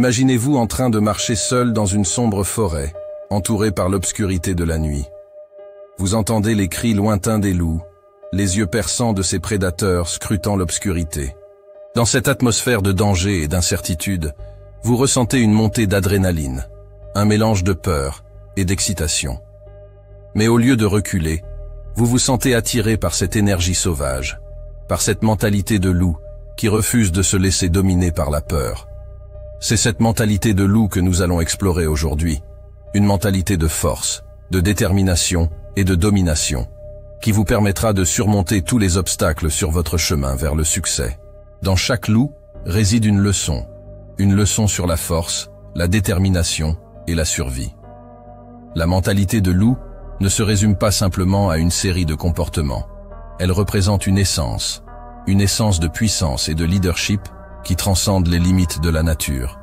Imaginez-vous en train de marcher seul dans une sombre forêt, entouré par l'obscurité de la nuit. Vous entendez les cris lointains des loups, les yeux perçants de ces prédateurs scrutant l'obscurité. Dans cette atmosphère de danger et d'incertitude, vous ressentez une montée d'adrénaline, un mélange de peur et d'excitation. Mais au lieu de reculer, vous vous sentez attiré par cette énergie sauvage, par cette mentalité de loup qui refuse de se laisser dominer par la peur. C'est cette mentalité de loup que nous allons explorer aujourd'hui, une mentalité de force, de détermination et de domination, qui vous permettra de surmonter tous les obstacles sur votre chemin vers le succès. Dans chaque loup réside une leçon sur la force, la détermination et la survie. La mentalité de loup ne se résume pas simplement à une série de comportements. Elle représente une essence de puissance et de leadership qui transcende les limites de la nature.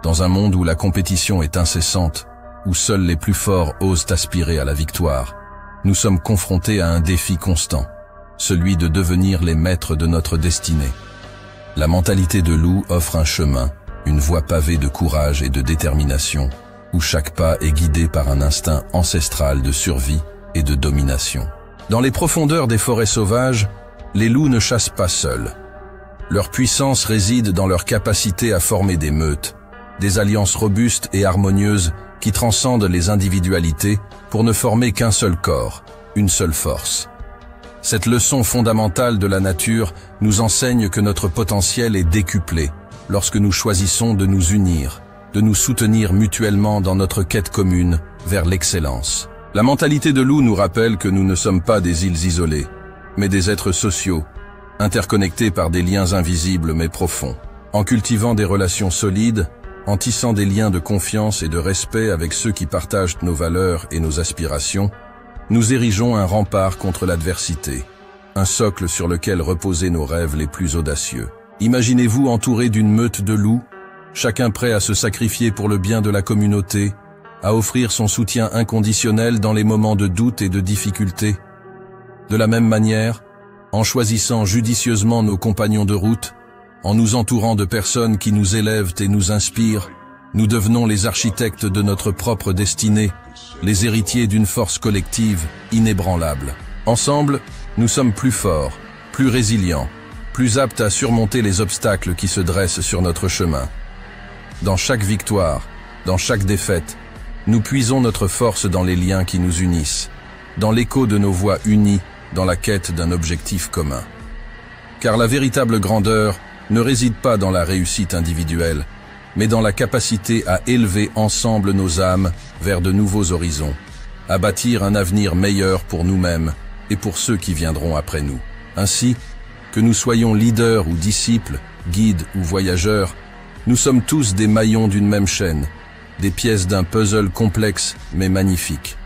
Dans un monde où la compétition est incessante, où seuls les plus forts osent aspirer à la victoire, nous sommes confrontés à un défi constant, celui de devenir les maîtres de notre destinée. La mentalité de loup offre un chemin, une voie pavée de courage et de détermination, où chaque pas est guidé par un instinct ancestral de survie et de domination. Dans les profondeurs des forêts sauvages, les loups ne chassent pas seuls. Leur puissance réside dans leur capacité à former des meutes, des alliances robustes et harmonieuses qui transcendent les individualités pour ne former qu'un seul corps, une seule force. Cette leçon fondamentale de la nature nous enseigne que notre potentiel est décuplé lorsque nous choisissons de nous unir, de nous soutenir mutuellement dans notre quête commune vers l'excellence. La mentalité de loup nous rappelle que nous ne sommes pas des îles isolées, mais des êtres sociaux, interconnectés par des liens invisibles mais profonds. En cultivant des relations solides, en tissant des liens de confiance et de respect avec ceux qui partagent nos valeurs et nos aspirations, nous érigeons un rempart contre l'adversité, un socle sur lequel reposer nos rêves les plus audacieux. Imaginez-vous entouré d'une meute de loups, chacun prêt à se sacrifier pour le bien de la communauté, à offrir son soutien inconditionnel dans les moments de doute et de difficulté. De la même manière, en choisissant judicieusement nos compagnons de route, en nous entourant de personnes qui nous élèvent et nous inspirent, nous devenons les architectes de notre propre destinée, les héritiers d'une force collective inébranlable. Ensemble, nous sommes plus forts, plus résilients, plus aptes à surmonter les obstacles qui se dressent sur notre chemin. Dans chaque victoire, dans chaque défaite, nous puisons notre force dans les liens qui nous unissent, dans l'écho de nos voix unies, dans la quête d'un objectif commun. Car la véritable grandeur ne réside pas dans la réussite individuelle, mais dans la capacité à élever ensemble nos âmes vers de nouveaux horizons, à bâtir un avenir meilleur pour nous-mêmes et pour ceux qui viendront après nous. Ainsi, que nous soyons leaders ou disciples, guides ou voyageurs, nous sommes tous des maillons d'une même chaîne, des pièces d'un puzzle complexe mais magnifique.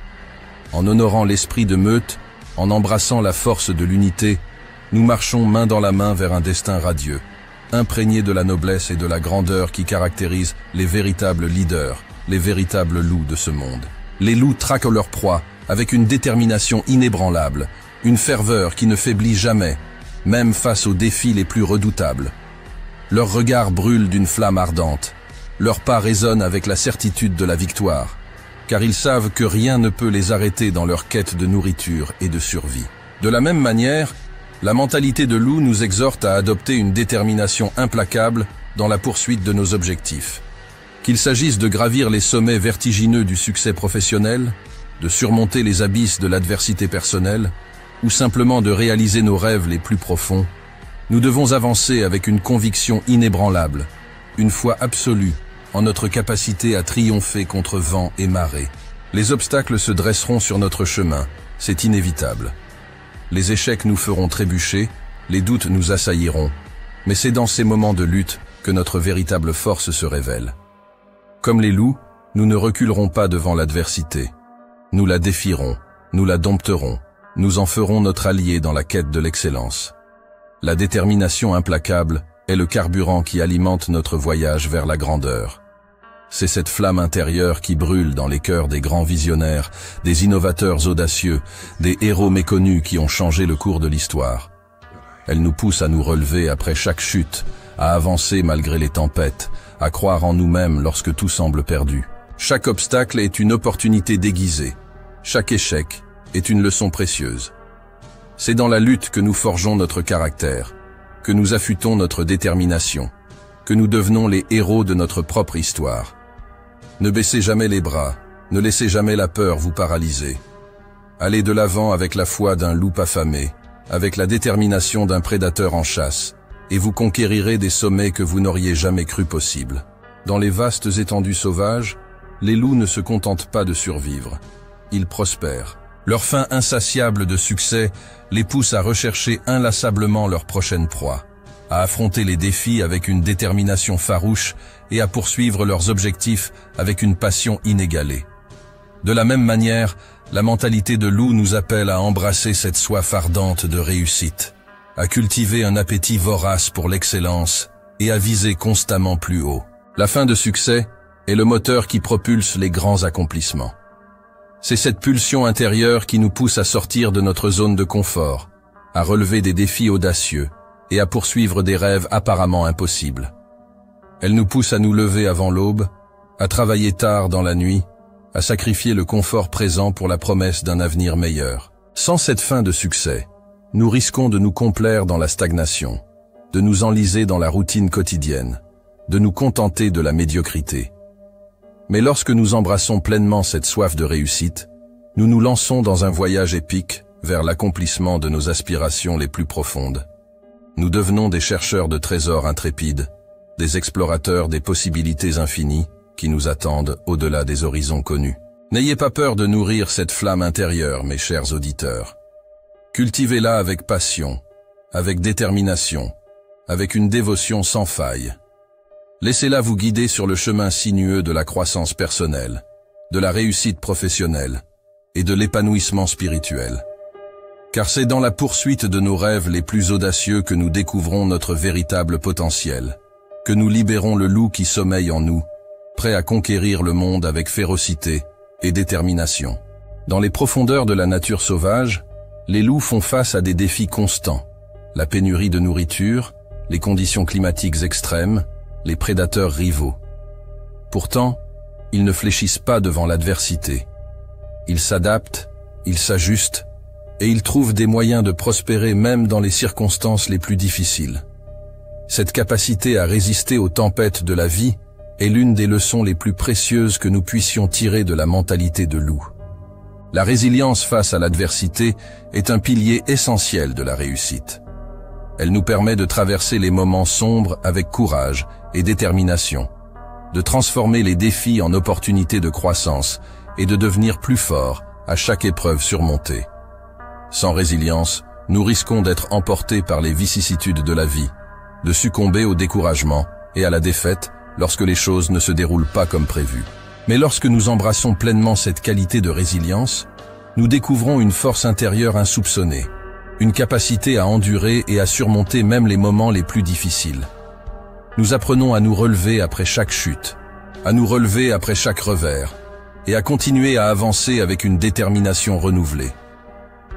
En honorant l'esprit de meute, en embrassant la force de l'unité, nous marchons main dans la main vers un destin radieux, imprégné de la noblesse et de la grandeur qui caractérisent les véritables leaders, les véritables loups de ce monde. Les loups traquent leur proie avec une détermination inébranlable, une ferveur qui ne faiblit jamais, même face aux défis les plus redoutables. Leur regard brûle d'une flamme ardente, leur pas résonne avec la certitude de la victoire, car ils savent que rien ne peut les arrêter dans leur quête de nourriture et de survie. De la même manière, la mentalité de loup nous exhorte à adopter une détermination implacable dans la poursuite de nos objectifs. Qu'il s'agisse de gravir les sommets vertigineux du succès professionnel, de surmonter les abysses de l'adversité personnelle, ou simplement de réaliser nos rêves les plus profonds, nous devons avancer avec une conviction inébranlable, une foi absolue en notre capacité à triompher contre vent et marée. Les obstacles se dresseront sur notre chemin, c'est inévitable. Les échecs nous feront trébucher, les doutes nous assailliront, mais c'est dans ces moments de lutte que notre véritable force se révèle. Comme les loups, nous ne reculerons pas devant l'adversité. Nous la défierons, nous la dompterons, nous en ferons notre allié dans la quête de l'excellence. La détermination implacable est le carburant qui alimente notre voyage vers la grandeur. C'est cette flamme intérieure qui brûle dans les cœurs des grands visionnaires, des innovateurs audacieux, des héros méconnus qui ont changé le cours de l'histoire. Elle nous pousse à nous relever après chaque chute, à avancer malgré les tempêtes, à croire en nous-mêmes lorsque tout semble perdu. Chaque obstacle est une opportunité déguisée. Chaque échec est une leçon précieuse. C'est dans la lutte que nous forgeons notre caractère, que nous affûtons notre détermination, que nous devenons les héros de notre propre histoire. Ne baissez jamais les bras, ne laissez jamais la peur vous paralyser. Allez de l'avant avec la foi d'un loup affamé, avec la détermination d'un prédateur en chasse, et vous conquérirez des sommets que vous n'auriez jamais cru possibles. Dans les vastes étendues sauvages, les loups ne se contentent pas de survivre. Ils prospèrent. Leur faim insatiable de succès les pousse à rechercher inlassablement leur prochaine proie, à affronter les défis avec une détermination farouche et à poursuivre leurs objectifs avec une passion inégalée. De la même manière, la mentalité de loup nous appelle à embrasser cette soif ardente de réussite, à cultiver un appétit vorace pour l'excellence et à viser constamment plus haut. La faim de succès est le moteur qui propulse les grands accomplissements. C'est cette pulsion intérieure qui nous pousse à sortir de notre zone de confort, à relever des défis audacieux et à poursuivre des rêves apparemment impossibles. Elle nous pousse à nous lever avant l'aube, à travailler tard dans la nuit, à sacrifier le confort présent pour la promesse d'un avenir meilleur. Sans cette faim de succès, nous risquons de nous complaire dans la stagnation, de nous enliser dans la routine quotidienne, de nous contenter de la médiocrité. Mais lorsque nous embrassons pleinement cette soif de réussite, nous nous lançons dans un voyage épique vers l'accomplissement de nos aspirations les plus profondes. Nous devenons des chercheurs de trésors intrépides, des explorateurs des possibilités infinies qui nous attendent au-delà des horizons connus. N'ayez pas peur de nourrir cette flamme intérieure, mes chers auditeurs. Cultivez-la avec passion, avec détermination, avec une dévotion sans faille. Laissez-la vous guider sur le chemin sinueux de la croissance personnelle, de la réussite professionnelle et de l'épanouissement spirituel. Car c'est dans la poursuite de nos rêves les plus audacieux que nous découvrons notre véritable potentiel, que nous libérons le loup qui sommeille en nous, prêt à conquérir le monde avec férocité et détermination. Dans les profondeurs de la nature sauvage, les loups font face à des défis constants, la pénurie de nourriture, les conditions climatiques extrêmes, les prédateurs rivaux. Pourtant, ils ne fléchissent pas devant l'adversité. Ils s'adaptent, ils s'ajustent, et ils trouvent des moyens de prospérer même dans les circonstances les plus difficiles. Cette capacité à résister aux tempêtes de la vie est l'une des leçons les plus précieuses que nous puissions tirer de la mentalité de loup. La résilience face à l'adversité est un pilier essentiel de la réussite. Elle nous permet de traverser les moments sombres avec courage et détermination, de transformer les défis en opportunités de croissance et de devenir plus forts à chaque épreuve surmontée. Sans résilience, nous risquons d'être emportés par les vicissitudes de la vie, de succomber au découragement et à la défaite lorsque les choses ne se déroulent pas comme prévu. Mais lorsque nous embrassons pleinement cette qualité de résilience, nous découvrons une force intérieure insoupçonnée, une capacité à endurer et à surmonter même les moments les plus difficiles. Nous apprenons à nous relever après chaque chute, à nous relever après chaque revers, et à continuer à avancer avec une détermination renouvelée.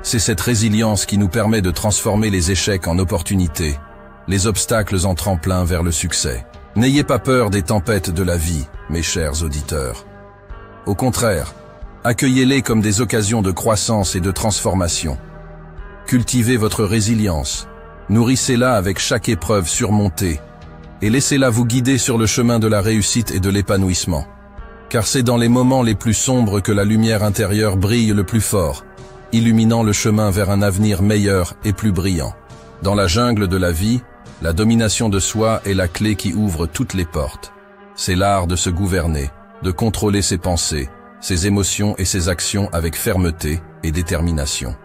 C'est cette résilience qui nous permet de transformer les échecs en opportunités, les obstacles en tremplin vers le succès. N'ayez pas peur des tempêtes de la vie, mes chers auditeurs. Au contraire, accueillez-les comme des occasions de croissance et de transformation. Cultivez votre résilience, nourrissez-la avec chaque épreuve surmontée, et laissez-la vous guider sur le chemin de la réussite et de l'épanouissement. Car c'est dans les moments les plus sombres que la lumière intérieure brille le plus fort, illuminant le chemin vers un avenir meilleur et plus brillant. Dans la jungle de la vie, la domination de soi est la clé qui ouvre toutes les portes. C'est l'art de se gouverner, de contrôler ses pensées, ses émotions et ses actions avec fermeté et détermination.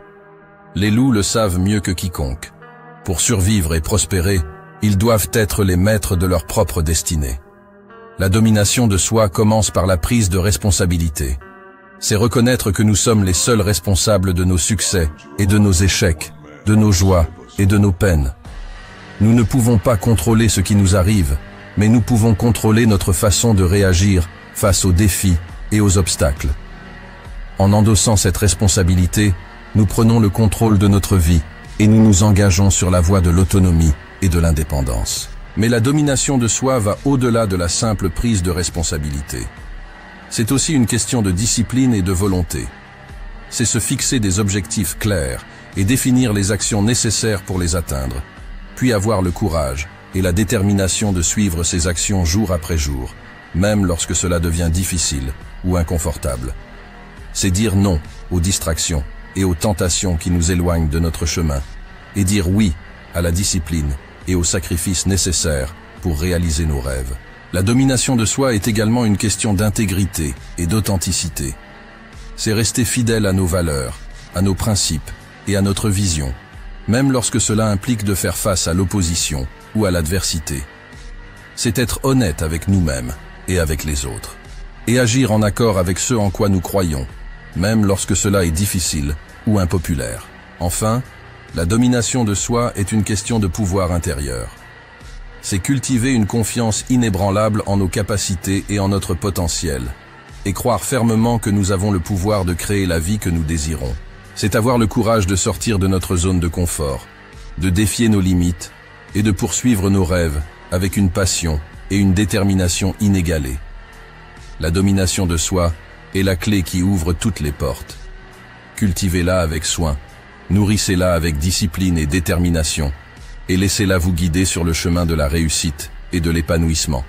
Les loups le savent mieux que quiconque. Pour survivre et prospérer, ils doivent être les maîtres de leur propre destinée. La domination de soi commence par la prise de responsabilité. C'est reconnaître que nous sommes les seuls responsables de nos succès et de nos échecs, de nos joies et de nos peines. Nous ne pouvons pas contrôler ce qui nous arrive, mais nous pouvons contrôler notre façon de réagir face aux défis et aux obstacles. En endossant cette responsabilité, nous prenons le contrôle de notre vie et nous nous engageons sur la voie de l'autonomie et de l'indépendance. Mais la domination de soi va au-delà de la simple prise de responsabilité. C'est aussi une question de discipline et de volonté. C'est se fixer des objectifs clairs et définir les actions nécessaires pour les atteindre, puis avoir le courage et la détermination de suivre ces actions jour après jour, même lorsque cela devient difficile ou inconfortable. C'est dire non aux distractions et aux tentations qui nous éloignent de notre chemin, et dire oui à la discipline et aux sacrifices nécessaires pour réaliser nos rêves. La domination de soi est également une question d'intégrité et d'authenticité. C'est rester fidèle à nos valeurs, à nos principes et à notre vision, même lorsque cela implique de faire face à l'opposition ou à l'adversité. C'est être honnête avec nous-mêmes et avec les autres, et agir en accord avec ce en quoi nous croyons, même lorsque cela est difficile ou impopulaire. Enfin, la domination de soi est une question de pouvoir intérieur. C'est cultiver une confiance inébranlable en nos capacités et en notre potentiel, et croire fermement que nous avons le pouvoir de créer la vie que nous désirons. C'est avoir le courage de sortir de notre zone de confort, de défier nos limites et de poursuivre nos rêves avec une passion et une détermination inégalées. La domination de soi est la clé qui ouvre toutes les portes. Cultivez-la avec soin, nourrissez-la avec discipline et détermination, et laissez-la vous guider sur le chemin de la réussite et de l'épanouissement.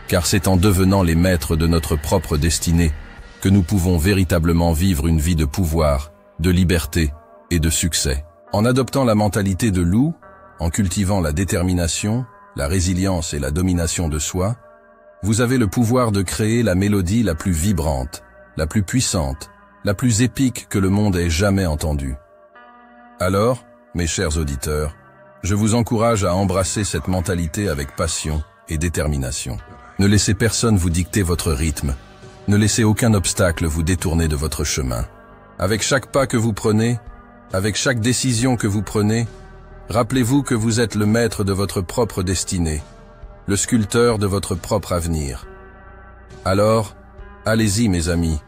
Car c'est en devenant les maîtres de notre propre destinée que nous pouvons véritablement vivre une vie de pouvoir, de liberté et de succès. En adoptant la mentalité de loup, en cultivant la détermination, la résilience et la domination de soi, vous avez le pouvoir de créer la mélodie la plus vibrante, la plus puissante, la plus épique que le monde ait jamais entendue. Alors, mes chers auditeurs, je vous encourage à embrasser cette mentalité avec passion et détermination. Ne laissez personne vous dicter votre rythme. Ne laissez aucun obstacle vous détourner de votre chemin. Avec chaque pas que vous prenez, avec chaque décision que vous prenez, rappelez-vous que vous êtes le maître de votre propre destinée, le sculpteur de votre propre avenir. Alors, allez-y mes amis,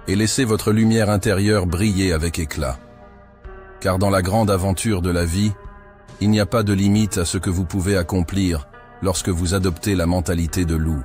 et laissez votre lumière intérieure briller avec éclat. Car dans la grande aventure de la vie, il n'y a pas de limite à ce que vous pouvez accomplir lorsque vous adoptez la mentalité de loup.